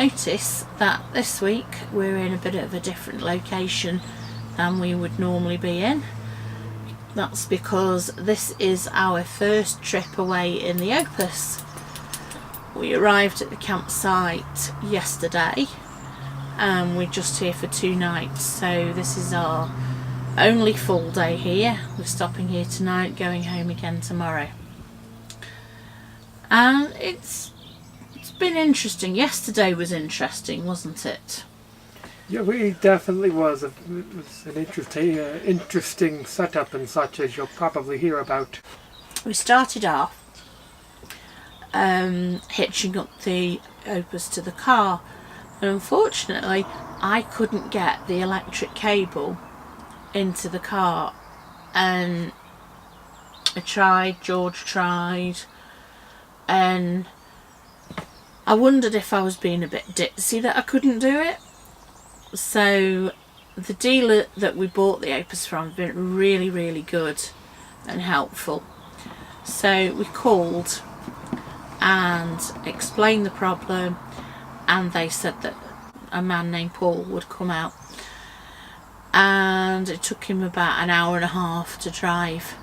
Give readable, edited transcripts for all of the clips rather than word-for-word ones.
notice that this week we're in a bit of a different location than we would normally be in. That's because this is our first trip away in the Opus. We arrived at the campsite yesterday and we're just here for 2 nights, so this is our only full day here. We're stopping here tonight, going home again tomorrow. And it's been interesting. Yesterday was interesting, wasn't it? Yeah, it definitely was. It was an interesting setup and such, as you'll probably hear about. We started off hitching up the Opus to the car, and unfortunately I couldn't get the electric cable into the car, and I tried, George tried, and I wondered if I was being a bit ditzy that I couldn't do it. So the dealer that we bought the Opus from has been really, really good and helpful. So we called and explained the problem, and they said that a man named Paul would come out, and it took him about an hour and a half to drive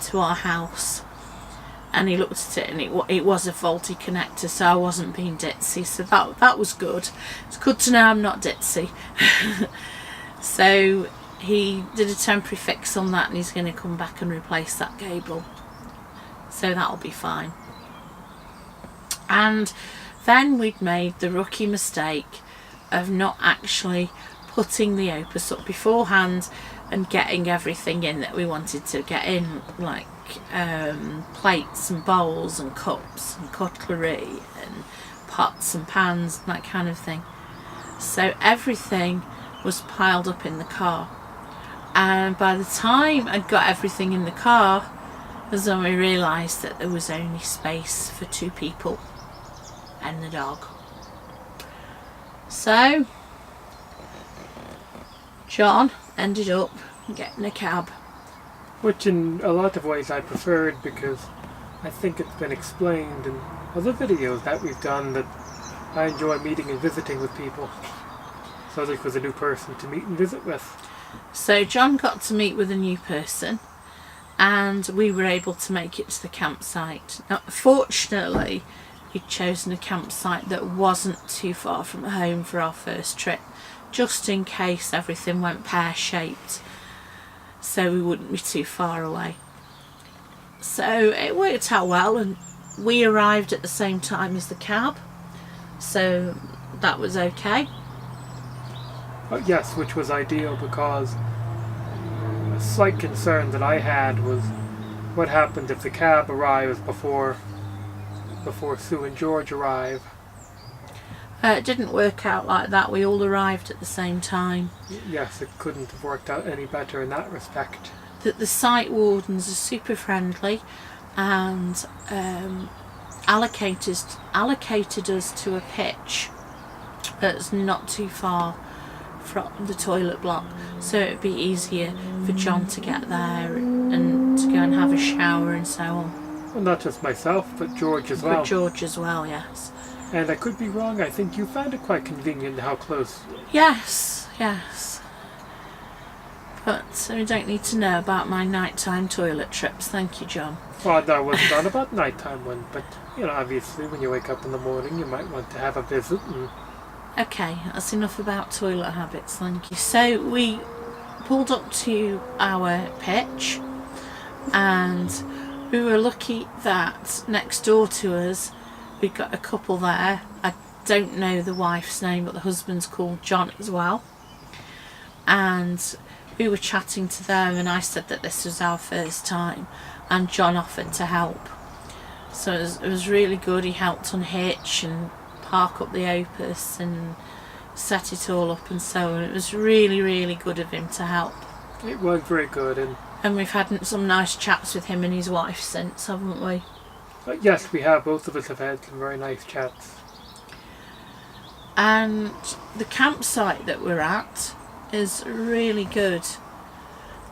to our house, and he looked at it and it was a faulty connector, so I wasn't being ditzy, so that was good. It's good to know I'm not ditzy. So he did a temporary fix on that, and he's going to come back and replace that cable, so that'll be fine. And then we'd made the rookie mistake of not actually putting the Opus up beforehand and getting everything in that we wanted to get in, like plates and bowls and cups and cutlery and pots and pans and that kind of thing. So everything was piled up in the car, and by the time I'd got everything in the car, was when we realised that there was only space for 2 people and the dog. So John ended up getting a cab, which in a lot of ways I preferred, because I think it's been explained in other videos that we've done that I enjoy meeting and visiting with people. So this was a new person to meet and visit with. So John got to meet with a new person, and we were able to make it to the campsite. Now, fortunately, we'd chosen a campsite that wasn't too far from home for our first trip, just in case everything went pear-shaped, so we wouldn't be too far away. So it worked out well, and we arrived at the same time as the cab, so that was okay. Yes, which was ideal, because a slight concern that I had was what happened if the cab arrives before Sue and George arrive. It didn't work out like that. We all arrived at the same time. Yes, it couldn't have worked out any better in that respect. The site wardens are super friendly, and allocated us to a pitch that's not too far from the toilet block, so it'd be easier for John to get there and to go and have a shower and so on. Well, not just myself, but George as well. But George as well, yes. And I could be wrong, I think you found it quite convenient how close. Yes. But we don't need to know about my nighttime toilet trips, thank you, John. Well, that wasn't on about nighttime one, but obviously when you wake up in the morning you might want to have a visit. Okay, that's enough about toilet habits, thank you. So we pulled up to our pitch, and we were lucky that next door to us we got a couple there. I don't know the wife's name, but the husband's called John as well, and we were chatting to them, and I said that this was our first time, and John offered to help. So it was really good. He helped unhitch and park up the Opus and set it all up and so on. It was really, really good of him to help. It was very good, and we've had some nice chats with him and his wife since, haven't we? Yes, we have. Both of us have had some very nice chats. And the campsite that we're at is really good.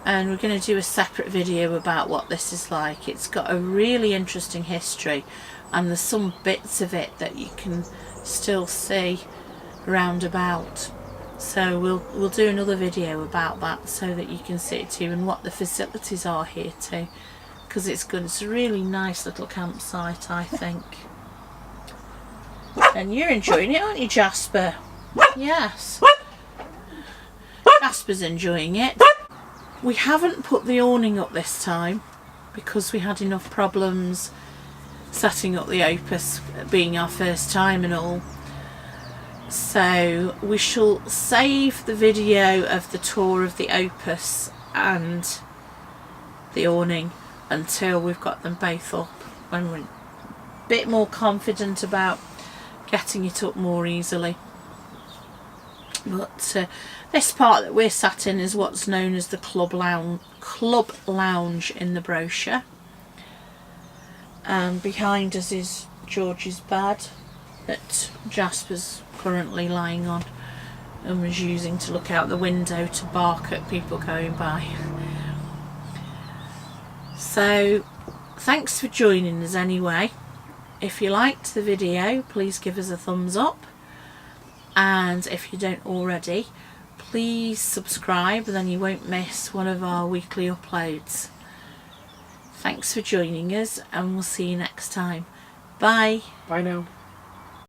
and we're going to do a separate video about what this is like. It's got a really interesting history, and there's some bits of it that you can still see round about. So we'll do another video about that so that you can see it too, and what the facilities are here too, because it's good. It's a really nice little campsite, I think. And you're enjoying it, aren't you, Jasper? Yes. Jasper's enjoying it. We haven't put the awning up this time because we had enough problems setting up the Opus, being our first time and all. So we shall save the video of the tour of the Opus and the awning until we've got them both up, when we're a bit more confident about getting it up more easily. But this part that we're sat in is what's known as the club lounge in the brochure. And behind us is George's bed that Jasper's currently lying on and was using to look out the window to bark at people going by. So thanks for joining us anyway. If you liked the video, please give us a thumbs up, and if you don't already, please subscribe, then you won't miss one of our weekly uploads. Thanks for joining us, and we'll see you next time. Bye. Bye now.